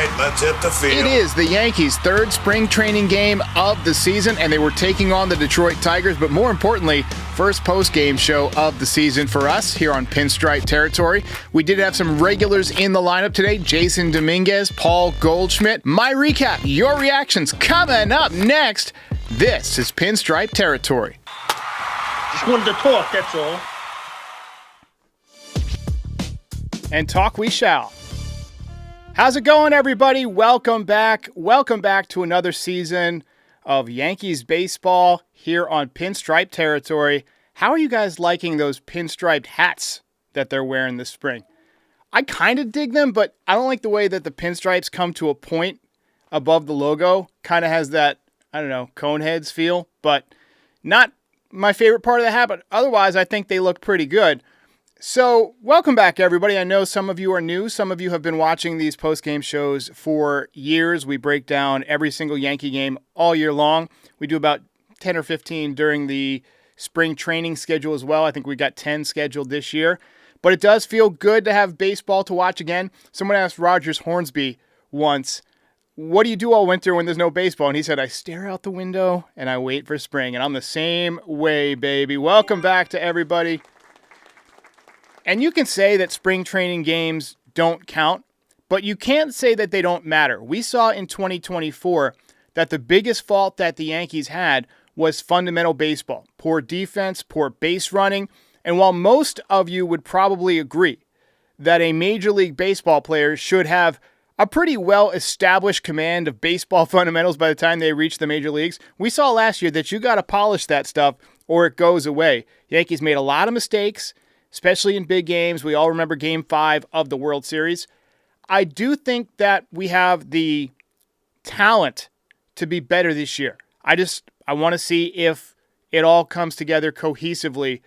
right, let's hit the field. It is the Yankees' third spring training game of the season, and they were taking on the Detroit Tigers, but more importantly, first post-game show of the season for us here on Pinstripe Territory. We did have some regulars in the lineup today: Jason Dominguez, Paul Goldschmidt. My recap, your reactions coming up next. This is Pinstripe Territory. Just wanted to talk, that's all. And talk we shall. How's it going, everybody? Welcome back. Welcome back to another season of Yankees baseball here on Pinstripe Territory. How are you guys liking those pinstriped hats that they're wearing this spring? I kind of dig them, but I don't like the way that the pinstripes come to a point above the logo. Kind of has that, I don't know, Coneheads feel, but not my favorite part of the hat, but otherwise I think they look pretty good. So, welcome back, everybody. I know some of you are new. Some of you have been watching these post-game shows for years. We break down every single Yankee game all year long. We do about 10 or 15 during the spring training schedule as well. I think we got 10 scheduled this year. But it does feel good to have baseball to watch again. Someone asked Rogers Hornsby once, what do you do all winter when there's no baseball? And he said, I stare out the window and I wait for spring. And I'm the same way, baby. Welcome back to everybody. And you can say that spring training games don't count, but you can't say that they don't matter. We saw in 2024 that the biggest fault that the Yankees had was fundamental baseball. Poor defense, poor base running. And while most of you would probably agree that a Major League Baseball player should have a pretty well-established command of baseball fundamentals by the time they reach the major leagues, we saw last year that you got to polish that stuff or it goes away. The Yankees made a lot of mistakes, especially in big games. We all remember Game 5 of the World Series. I do think that we have the talent to be better this year. I want to see if it all comes together cohesively.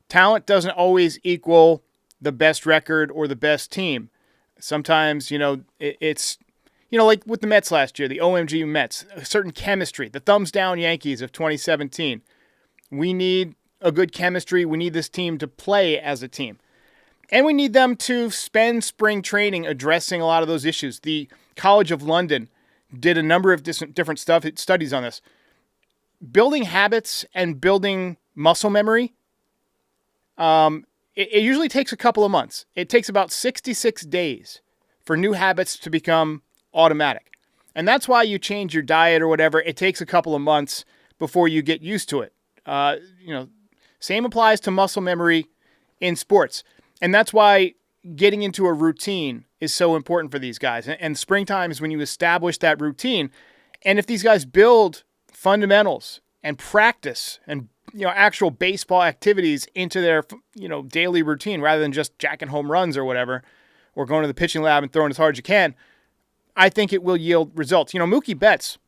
Talent doesn't always equal the best record or the best team. Sometimes, it's, like with the Mets last year, the OMG Mets, a certain chemistry, the thumbs down Yankees of 2017. We need a good chemistry. We need this team to play as a team. And we need them to spend spring training addressing a lot of those issues. The College of London did a number of different studies on this. Building habits and building muscle memory, it usually takes a couple of months. It takes about 66 days for new habits to become automatic. And that's why you change your diet or whatever. It takes a couple of months before you get used to it. Same applies to muscle memory in sports. And that's why getting into a routine is so important for these guys. And springtime is when you establish that routine. And if these guys build fundamentals and practice and actual baseball activities into their daily routine rather than just jacking home runs or whatever, or going to the pitching lab and throwing as hard as you can, I think it will yield results. Mookie Betts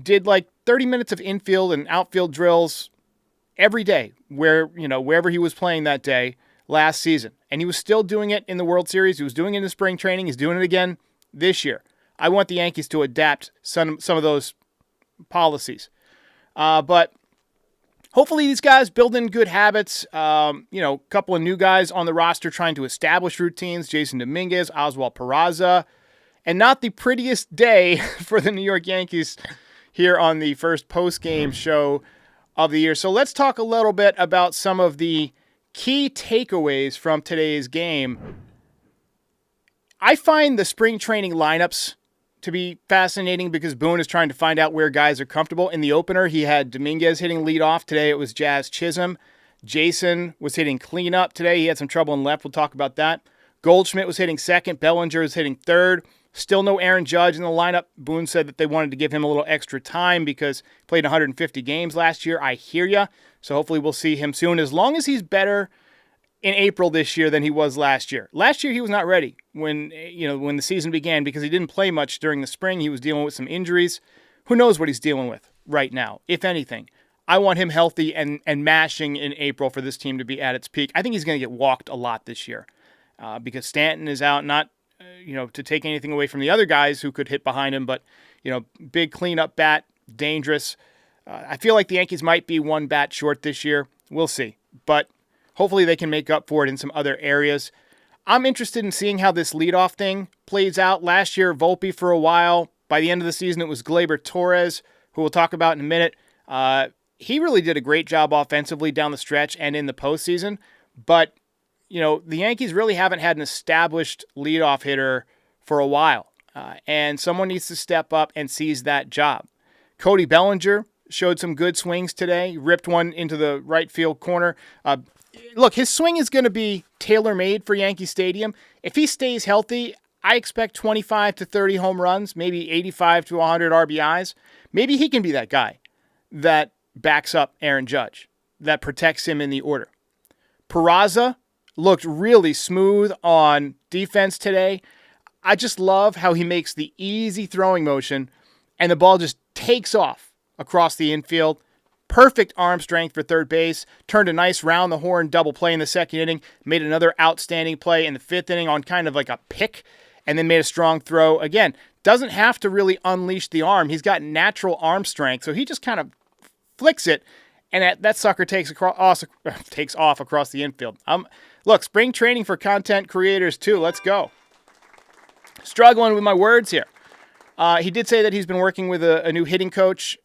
did like 30 minutes of infield and outfield drills every day wherever he was playing that day last season. And he was still doing it in the World Series. He was doing it in the spring training. He's doing it again this year. I want the Yankees to adapt some of those policies. But hopefully these guys build in good habits. A couple of new guys on the roster trying to establish routines. Jason Dominguez, Oswald Peraza. And not the prettiest day for the New York Yankees here on the first post-game show of the year. So let's talk a little bit about some of the key takeaways from today's game. I find the spring training lineups to be fascinating because Boone is trying to find out where guys are comfortable. In the opener, he had Dominguez hitting leadoff. Today it was Jazz Chisholm. Jason was hitting cleanup today. He had some trouble in left. We'll talk about that. Goldschmidt was hitting second. Bellinger was hitting third. Still no Aaron Judge in the lineup. Boone said that they wanted to give him a little extra time because he played 150 games last year. I hear ya. So hopefully we'll see him soon, as long as he's better in April this year than he was last year. Last year he was not ready when the season began because he didn't play much during the spring. He was dealing with some injuries. Who knows what he's dealing with right now, if anything. I want him healthy and mashing in April for this team to be at its peak. I think he's going to get walked a lot this year because Stanton is out, not to take anything away from the other guys who could hit behind him, but, big cleanup bat, dangerous. I feel like the Yankees might be one bat short this year. We'll see. But hopefully they can make up for it in some other areas. I'm interested in seeing how this leadoff thing plays out. Last year, Volpe for a while. By the end of the season, it was Gleyber Torres, who we'll talk about in a minute. He really did a great job offensively down the stretch and in the postseason. But, the Yankees really haven't had an established leadoff hitter for a while. And someone needs to step up and seize that job. Cody Bellinger showed some good swings today. Ripped one into the right field corner. Look, his swing is going to be tailor-made for Yankee Stadium. If he stays healthy, I expect 25 to 30 home runs, maybe 85 to 100 RBIs. Maybe he can be that guy that backs up Aaron Judge, that protects him in the order. Peraza looked really smooth on defense today. I just love how he makes the easy throwing motion and the ball just takes off across the infield. Perfect arm strength for third base. Turned a nice round the horn double play in the second inning. Made another outstanding play in the fifth inning on kind of like a pick, and then made a strong throw. Again, doesn't have to really unleash the arm. He's got natural arm strength, so he just kind of flicks it, and that sucker takes off across the infield. Look, spring training for content creators too. Let's go. Struggling with my words here. He did say that he's been working with a new hitting coach.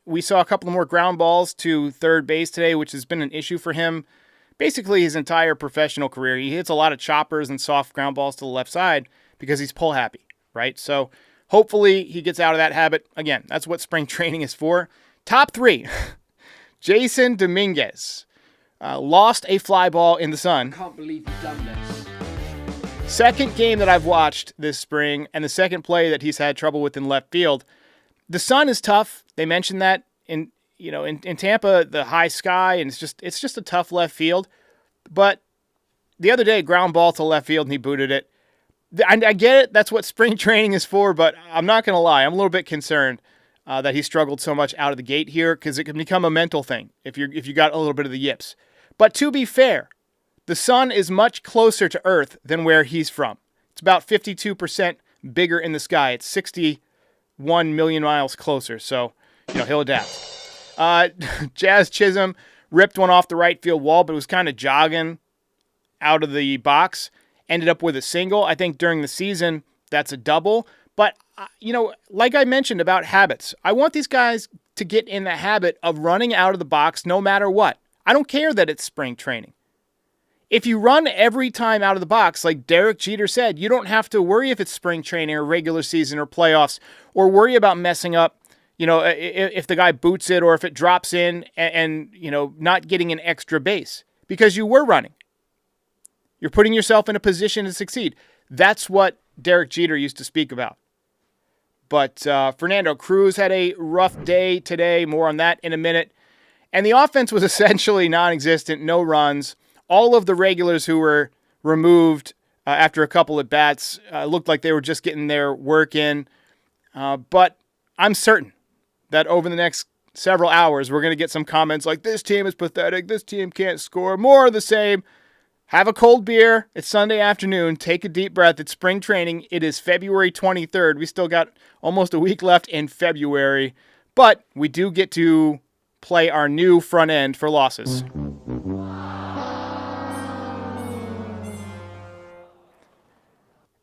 We saw a couple more ground balls to third base today, which has been an issue for him basically his entire professional career. He hits a lot of choppers and soft ground balls to the left side because he's pull happy, right? So hopefully he gets out of that habit. Again, that's what spring training is for. Top 3. Jason Dominguez lost a fly ball in the sun. Can't believe you've done this. Second game that I've watched this spring, and the second play that he's had trouble with in left field. The sun is tough. They mentioned that in Tampa, the high sky, and it's just a tough left field. But the other day, ground ball to left field, and he booted it. I get it. That's what spring training is for, but I'm not going to lie. I'm a little bit concerned that he struggled so much out of the gate here because it can become a mental thing if you got a little bit of the yips. But to be fair, the sun is much closer to Earth than where he's from. It's about 52% bigger in the sky. It's 61 million miles closer, so he'll adapt. Jazz Chisholm ripped one off the right field wall, but it was kind of jogging out of the box. Ended up with a single. I think during the season, that's a double. But, like I mentioned about habits, I want these guys to get in the habit of running out of the box no matter what. I don't care that it's spring training. If you run every time out of the box, like Derek Jeter said, you don't have to worry if it's spring training or regular season or playoffs or worry about messing up, if the guy boots it or if it drops in and not getting an extra base because you were running. You're putting yourself in a position to succeed. That's what Derek Jeter used to speak about. But Fernando Cruz had a rough day today. More on that in a minute. And the offense was essentially non-existent, no runs. All of the regulars who were removed after a couple at bats looked like they were just getting their work in. But I'm certain that over the next several hours, we're going to get some comments like, this team is pathetic, this team can't score, more of the same. Have a cold beer. It's Sunday afternoon. Take a deep breath. It's spring training. It is February 23rd. We still got almost a week left in February. But we do get to play our new front end for losses.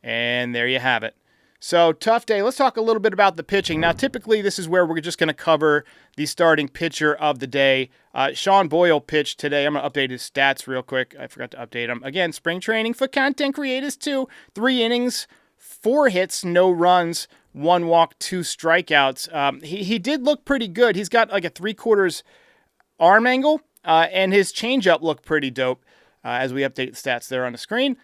And there you have it. So, tough day. Let's talk a little bit about the pitching. Now, typically, this is where we're just going to cover the starting pitcher of the day. Sean Boyle pitched today. I'm going to update his stats real quick. I forgot to update them. Again, spring training for content creators, too. 3 innings, 4 hits, no runs, 1 walk, 2 strikeouts. He did look pretty good. He's got like a 3/4 arm angle, and his changeup looked pretty dope as we update the stats there on the screen.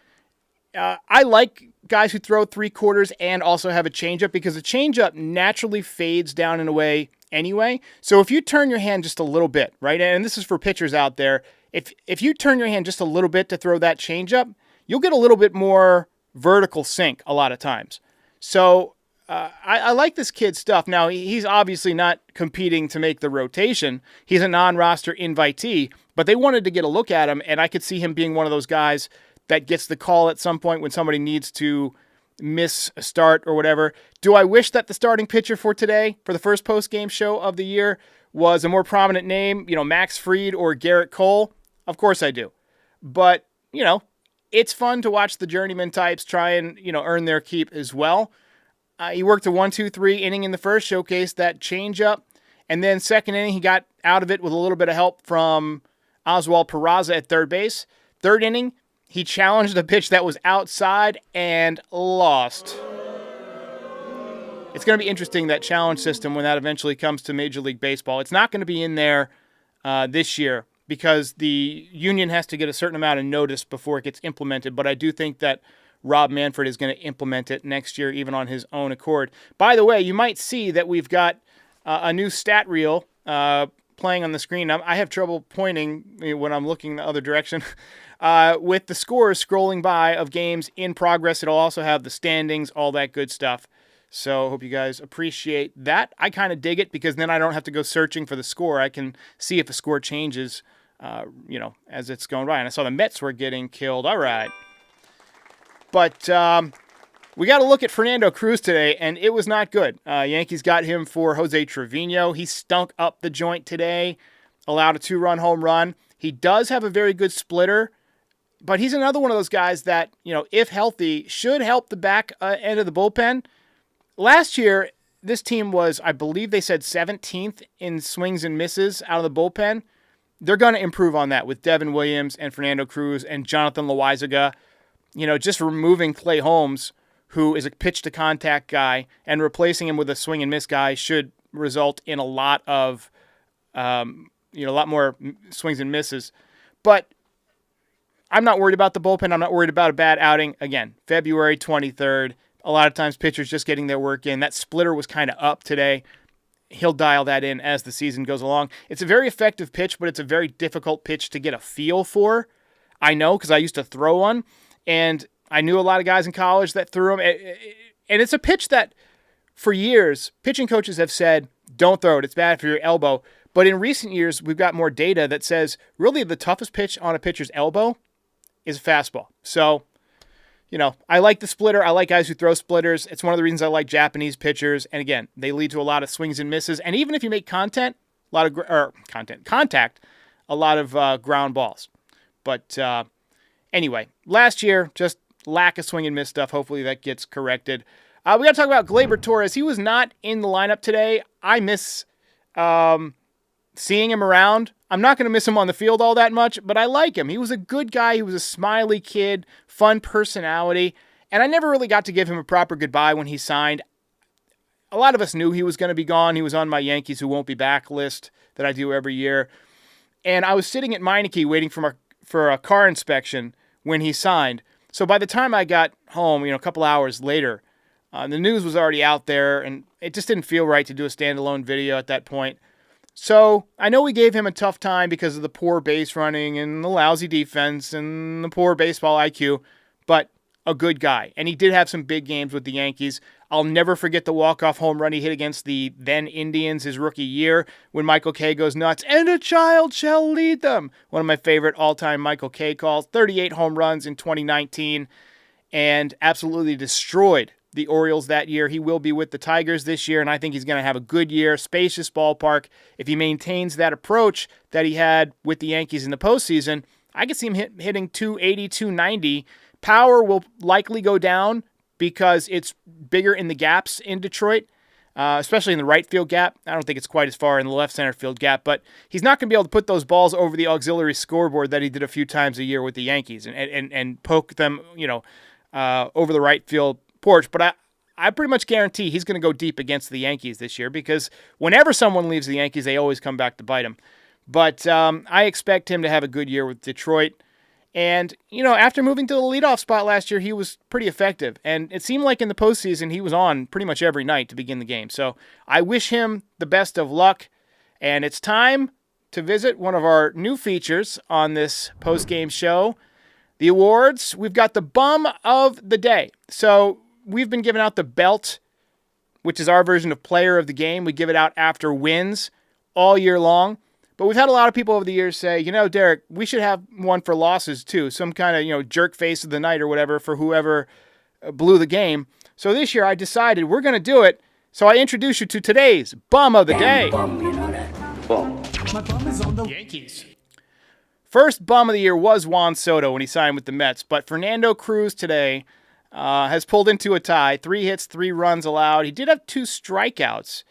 I like guys who throw 3/4 and also have a changeup because the changeup naturally fades down and away anyway. So if you turn your hand just a little bit, right, and this is for pitchers out there, if you turn your hand just a little bit to throw that changeup, you'll get a little bit more vertical sink a lot of times. So I like this kid's stuff. Now, he's obviously not competing to make the rotation. He's a non-roster invitee, but they wanted to get a look at him, and I could see him being one of those guys that gets the call at some point when somebody needs to miss a start or whatever. Do I wish that the starting pitcher for today, for the first post-game show of the year, was a more prominent name, Max Fried or Garrett Cole? Of course I do. But, it's fun to watch the journeyman types try and, earn their keep as well. He worked a 1-2-3 inning in the first, showcased that changeup. And then second inning, he got out of it with a little bit of help from Oswald Peraza at third base. Third inning, he challenged a pitch that was outside and lost. It's going to be interesting, that challenge system, when that eventually comes to Major League Baseball. It's not going to be in there this year because the union has to get a certain amount of notice before it gets implemented. But I do think that Rob Manfred is going to implement it next year, even on his own accord. By the way, you might see that we've got a new stat reel playing on the screen. I have trouble pointing when I'm looking the other direction. With the scores scrolling by of games in progress, it'll also have the standings, all that good stuff. So I hope you guys appreciate that. I kind of dig it because then I don't have to go searching for the score. I can see if a score changes, as it's going by. And I saw the Mets were getting killed. All right. But we got to look at Fernando Cruz today, and it was not good. Yankees got him for Jose Trevino. He stunk up the joint today, allowed a 2-run home run. He does have a very good splitter, but he's another one of those guys that, if healthy, should help the back end of the bullpen. Last year, this team was, I believe they said 17th in swings and misses out of the bullpen. They're going to improve on that with Devin Williams and Fernando Cruz and Jonathan Loaizaga. Just removing Clay Holmes, who is a pitch-to-contact guy, and replacing him with a swing-and-miss guy should result in a lot of, a lot more swings and misses. But I'm not worried about the bullpen. I'm not worried about a bad outing. Again, February 23rd. A lot of times pitchers just getting their work in. That splitter was kind of up today. He'll dial that in as the season goes along. It's a very effective pitch, but it's a very difficult pitch to get a feel for. I know because I used to throw one, and I knew a lot of guys in college that threw them. And it's a pitch that, for years, pitching coaches have said, don't throw it. It's bad for your elbow. But in recent years, we've got more data that says really the toughest pitch on a pitcher's elbow is a fastball. So, I like the splitter. I like guys who throw splitters. It's one of the reasons I like Japanese pitchers. And again, they lead to a lot of swings and misses. And even if you make contact, a lot of ground balls. But anyway, last year, just lack of swing and miss stuff. Hopefully that gets corrected. We got to talk about Gleyber Torres. He was not in the lineup today. I miss seeing him around. I'm not going to miss him on the field all that much, but I like him. He was a good guy. He was a smiley kid, fun personality, and I never really got to give him a proper goodbye when he signed. A lot of us knew he was going to be gone. He was on my Yankees Who Won't Be Back list that I do every year, and I was sitting at Meineke waiting for a car inspection when he signed. So by the time I got home, a couple hours later, the news was already out there, and it just didn't feel right to do a standalone video at that point. So I know we gave him a tough time because of the poor base running and the lousy defense and the poor baseball IQ, but a good guy. And he did have some big games with the Yankees. I'll never forget the walk-off home run he hit against the then Indians his rookie year when Michael Kay goes nuts, and a child shall lead them. One of my favorite all-time Michael Kay calls. 38 home runs in 2019 and absolutely destroyed the Orioles that year. He will be with the Tigers this year, and I think he's going to have a good year. Spacious ballpark. If he maintains that approach that he had with the Yankees in the postseason, I could see him hitting 280, 290. Power will likely go down because it's bigger in the gaps in Detroit, especially in the right field gap. I don't think it's quite as far in the left center field gap, but he's not going to be able to put those balls over the auxiliary scoreboard that he did a few times a year with the Yankees and poke them, over the right field porch. But I pretty much guarantee he's going to go deep against the Yankees this year because whenever someone leaves the Yankees, they always come back to bite him. But I expect him to have a good year with Detroit. And, after moving to the leadoff spot last year, he was pretty effective. And it seemed like in the postseason, he was on pretty much every night to begin the game. So I wish him the best of luck. And it's time to visit one of our new features on this postgame show, the awards. We've got the Bum of the Day. So we've been giving out the belt, which is our version of player of the game. We give it out after wins all year long. But we've had a lot of people over the years say, Derek, we should have one for losses too. Some kind of, jerk face of the night or whatever for whoever blew the game. So this year I decided we're going to do it. So I introduce you to today's Bum of the Day. Bum, you know that. Bum. My bum is on the Yankees. First bum of the year was Juan Soto when he signed with the Mets, but Fernando Cruz today has pulled into a tie. 3 hits, 3 runs allowed. He did have 2 strikeouts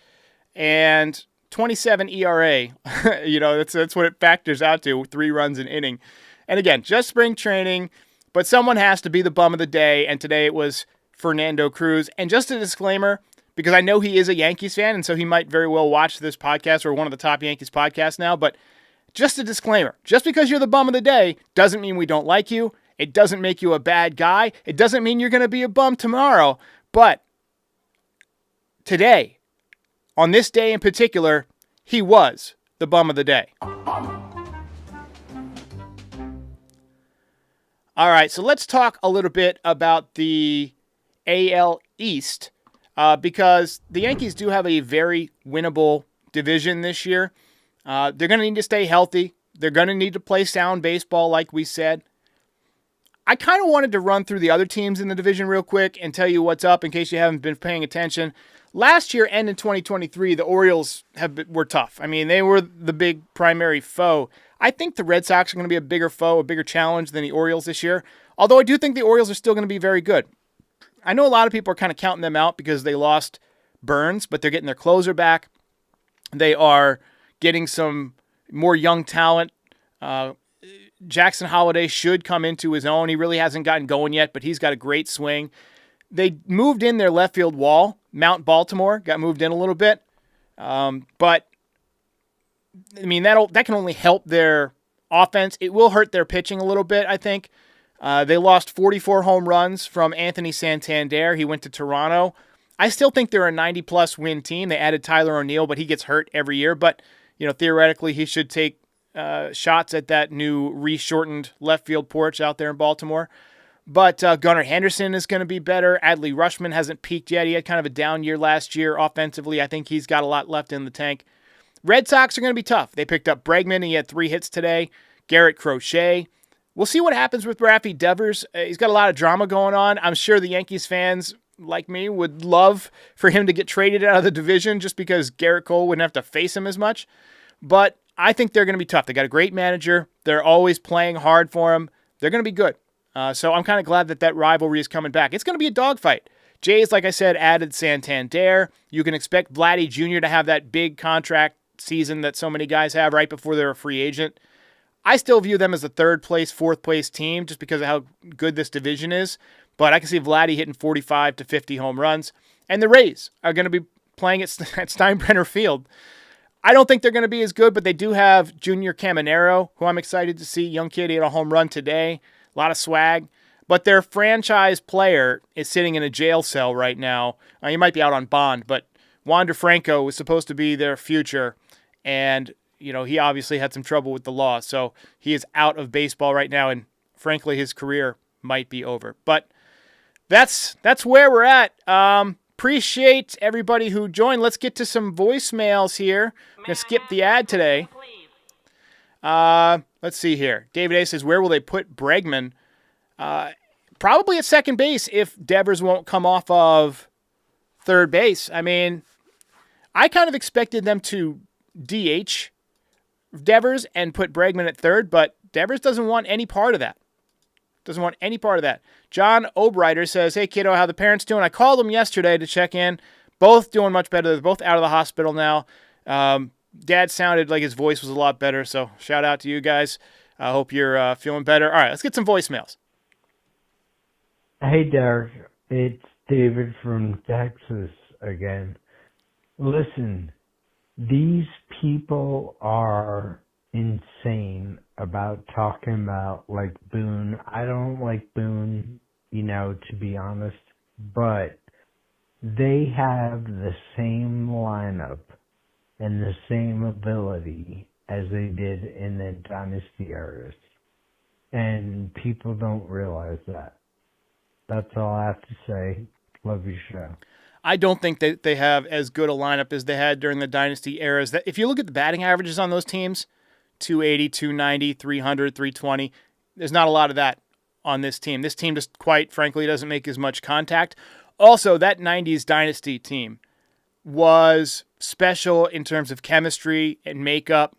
and 27 ERA. That's what it factors out to, 3 runs an inning. And again, just spring training, but someone has to be the bum of the day, and today it was Fernando Cruz. And just a disclaimer, because I know he is a Yankees fan, and so he might very well watch this podcast or one of the top Yankees podcasts now, but just a disclaimer, just because you're the bum of the day doesn't mean we don't like you. It doesn't make you a bad guy. It doesn't mean you're going to be a bum tomorrow. But today, on this day in particular, he was the bum of the day. All right, so let's talk a little bit about the AL East because the Yankees do have a very winnable division this year. They're going to need to stay healthy. They're going to need to play sound baseball, like we said. I kind of wanted to run through the other teams in the division real quick and tell you what's up in case you haven't been paying attention. Last year and in 2023, the Orioles were tough. I mean, they were the big primary foe. I think the Red Sox are going to be a bigger foe, a bigger challenge than the Orioles this year, although I do think the Orioles are still going to be very good. I know a lot of people are kind of counting them out because they lost Burns, but they're getting their closer back. They are getting some more young talent. Jackson Holliday should come into his own. He really hasn't gotten going yet, but he's got a great swing. They moved in their left field wall. Mount Baltimore got moved in a little bit. But, I mean, that can only help their offense. It will hurt their pitching a little bit, I think. They lost 44 home runs from Anthony Santander. He went to Toronto. I still think they're a 90-plus win team. They added Tyler O'Neill, but he gets hurt every year. But, theoretically, he should take shots at that new reshortened left field porch out there in Baltimore. But Gunnar Henderson is going to be better. Adley Rutschman hasn't peaked yet. He had kind of a down year last year offensively. I think he's got a lot left in the tank. Red Sox are going to be tough. They picked up Bregman. He had 3 hits today. Garrett Crochet. We'll see what happens with Rafi Devers. He's got a lot of drama going on. I'm sure the Yankees fans, like me, would love for him to get traded out of the division just because Garrett Cole wouldn't have to face him as much. But I think they're going to be tough. They got a great manager. They're always playing hard for him. They're going to be good. So I'm kind of glad that rivalry is coming back. It's going to be a dogfight. Jays, like I said, added Santander. You can expect Vladdy Jr. to have that big contract season that so many guys have right before they're a free agent. I still view them as a 3rd place, 4th place team just because of how good this division is. But I can see Vladdy hitting 45 to 50 home runs. And the Rays are going to be playing at Steinbrenner Field. I don't think they're going to be as good, but they do have Junior Caminero, who I'm excited to see. Young kid, he had a home run today. A lot of swag. But their franchise player is sitting in a jail cell right now. He might be out on bond, but Wander Franco was supposed to be their future. And, he obviously had some trouble with the law. So he is out of baseball right now. And frankly, his career might be over. But that's where we're at. Appreciate everybody who joined. Let's get to some voicemails here. I'm going to skip the ad today. Let's see here. David A. says, where will they put Bregman? Probably at second base if Devers won't come off of third base. I mean, I kind of expected them to DH Devers and put Bregman at third, but Devers doesn't want any part of that. John Obrighter says, hey, kiddo, how the parents doing? I called them yesterday to check in. Both doing much better. They're both out of the hospital now. Dad sounded like his voice was a lot better, so shout out to you guys. I hope you're feeling better. All right, let's get some voicemails. Hey, Derek. It's David from Texas again. Listen, these people are insane about talking about, like, Boone. I don't like Boone, to be honest, but they have the same lineup and the same ability as they did in the dynasty eras. And people don't realize that. That's all I have to say. Love your show. I don't think that they have as good a lineup as they had during the dynasty eras. That if you look at the batting averages on those teams, 280, 290, 300, 320, there's not a lot of that on this team. This team just, quite frankly, doesn't make as much contact. Also, that 90s dynasty team was special in terms of chemistry and makeup.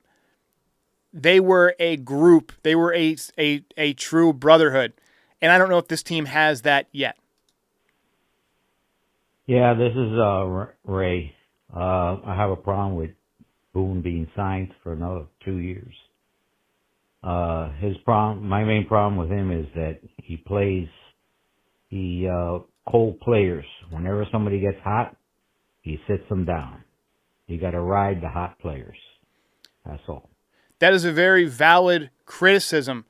they were a group. They were a true brotherhood. And I don't know if this team has that yet. Yeah, this is Ray. I have a problem with Boone being signed for another 2 years. My main problem with him is that he cold players. Whenever somebody gets hot, he sits them down. You got to ride the hot players. That's all. That is a very valid criticism.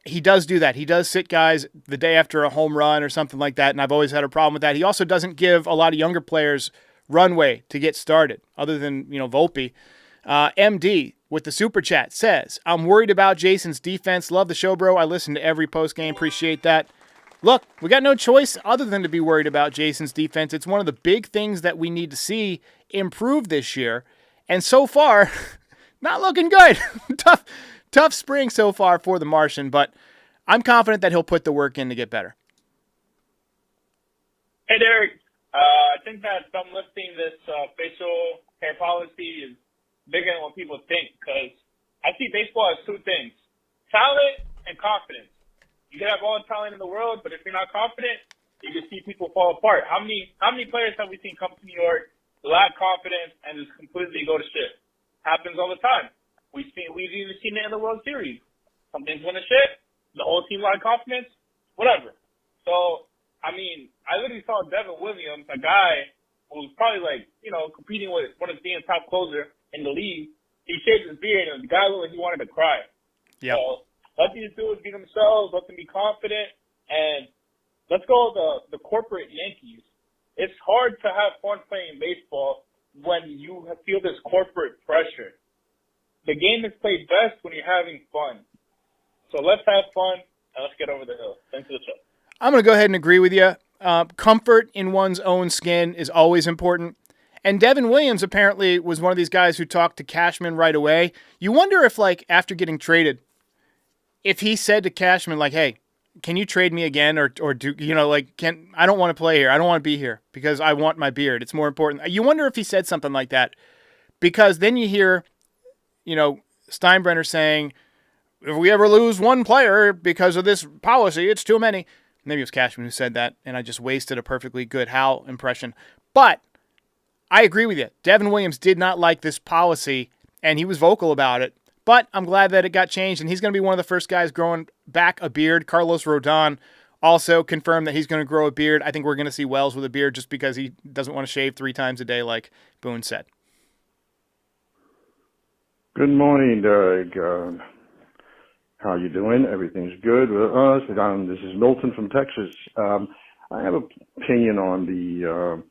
He does do that. He does sit guys the day after a home run or something like that, and I've always had a problem with that. He also doesn't give a lot of younger players runway to get started, other than, Volpe. MD with the super chat says, I'm worried about Jason's defense. Love the show, bro. I listen to every post game. Appreciate that. Look, we got no choice other than to be worried about Jason's defense. It's one of the big things that we need to see improve this year. And so far, not looking good. Tough spring so far for the Martian, but I'm confident that he'll put the work in to get better. Hey, Derek. I think that some lifting this facial hair policy is bigger than what people think, because I see baseball as two things: talent and confidence. You can have all the talent in the world, but if you're not confident, you can see people fall apart. How many players have we seen come to New York, lack confidence, and just completely go to shit? Happens all the time. We've even seen it in the World Series. Some things went to shit, the whole team lacked confidence, whatever. So, I literally saw Devin Williams, a guy who was probably competing with one of being a top closer in the league. He shaved his beard, and the guy looked like he wanted to cry. Yeah. So, let these dudes be themselves, let them be confident, and let's go the corporate Yankees. It's hard to have fun playing baseball when you feel this corporate pressure. The game is played best when you're having fun. So let's have fun, and let's get over the hill. Thanks for the show. I'm going to go ahead and agree with you. Comfort in one's own skin is always important. And Devin Williams apparently was one of these guys who talked to Cashman right away. You wonder if, after getting traded, if he said to Cashman, hey, can you trade me again? Or do, I don't want to play here. I don't want to be here because I want my beard. It's more important. You wonder if he said something like that, because then you hear, Steinbrenner saying, if we ever lose one player because of this policy, it's too many. Maybe it was Cashman who said that, and I just wasted a perfectly good Hal impression. But I agree with you. Devin Williams did not like this policy, and he was vocal about it. But I'm glad that it got changed, and he's going to be one of the first guys growing back a beard. Carlos Rodon also confirmed that he's going to grow a beard. I think we're going to see Wells with a beard just because he doesn't want to shave 3 times a day like Boone said. Good morning, Derek. How you doing? Everything's good with us. This is Milton from Texas. I have an opinion on the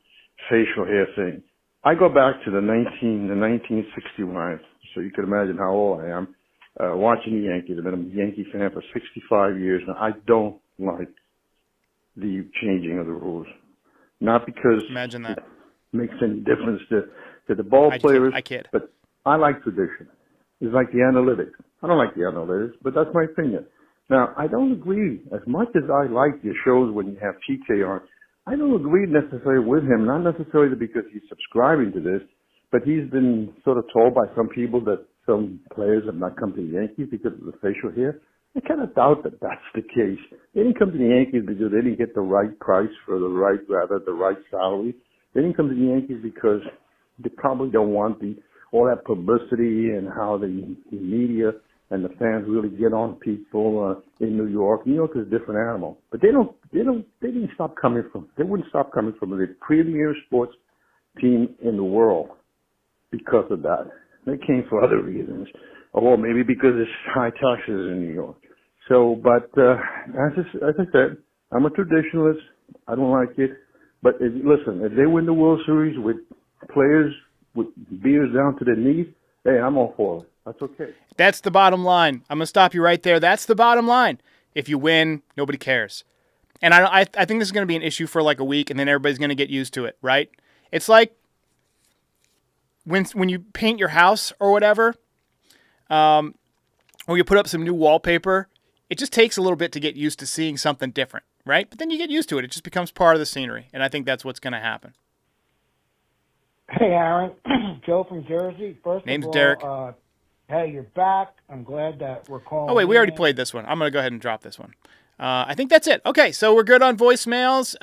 facial hair thing. I go back to the 1961, so you can imagine how old I am, watching the Yankees. I've been a Yankee fan for 65 years, and I don't like the changing of the rules. Not because Imagine that. It makes any difference to the ball players, I kid. But I like tradition. It's like the analytics. I don't like the analytics, but that's my opinion. Now, I don't agree. As much as I like your shows when you have PK on, I don't agree necessarily with him, not necessarily because he's subscribing to this, but he's been sort of told by some people that some players have not come to the Yankees because of the facial hair. I kind of doubt that that's the case. They didn't come to the Yankees because they didn't get the right price for the right salary. They didn't come to the Yankees because they probably don't want all that publicity and how the media and the fans really get on people in New York. New York is a different animal, but they wouldn't stop coming from the premier sports team in the world because of that. They came for other reasons, or maybe because it's high taxes in New York. So, but as I said, I'm a traditionalist. I don't like it. But listen, if they win the World Series with players with beards down to their knees, hey, I'm all for it. That's okay. That's the bottom line. I'm going to stop you right there. That's the bottom line. If you win, nobody cares. And I think this is going to be an issue for a week, and then everybody's going to get used to it, right? It's like when you paint your house or whatever, or you put up some new wallpaper, it just takes a little bit to get used to seeing something different, right? But then you get used to it. It just becomes part of the scenery, and I think that's what's going to happen. Hey, Aaron. Joe from Jersey. First Name's of all, Derek. Hey, you're back. I'm glad that we're calling. Oh, wait, we already played this one. I'm going to go ahead and drop this one. I think that's it. Okay, so we're good on voicemails.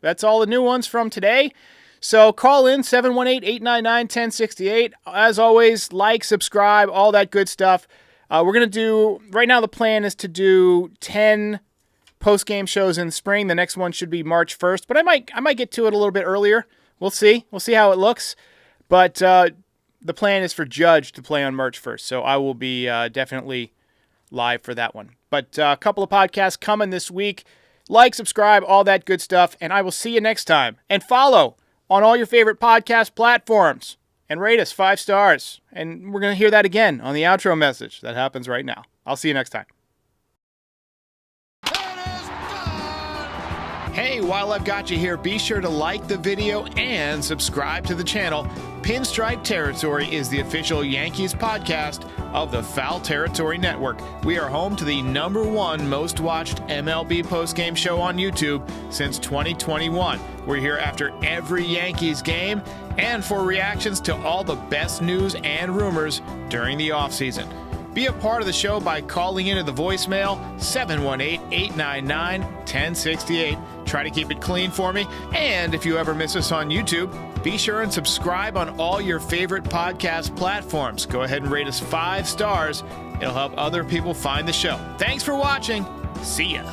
That's all the new ones from today. So call in 718-899-1068. As always, like, subscribe, all that good stuff. We're going to do, right now the plan is to do 10 post-game shows in the spring. The next one should be March 1st, but I might get to it a little bit earlier. We'll see. We'll see how it looks. But the plan is for Judge to play on March 1st, so I will be definitely live for that one. But a couple of podcasts coming this week. Like, subscribe, all that good stuff, and I will see you next time. And follow on all your favorite podcast platforms, and rate us 5 stars. And we're going to hear that again on the outro message. That happens right now. I'll see you next time. Hey, while I've got you here, be sure to like the video and subscribe to the channel. Pinstripe Territory is the official Yankees podcast of the Foul Territory Network. We are home to the #1 most watched MLB postgame show on YouTube since 2021. We're here after every Yankees game and for reactions to all the best news and rumors during the offseason. Be a part of the show by calling into the voicemail 718-899-1068. Try to keep it clean for me. And if you ever miss us on YouTube, be sure and subscribe on all your favorite podcast platforms. Go ahead and rate us 5 stars. It'll help other people find the show. Thanks for watching. See ya.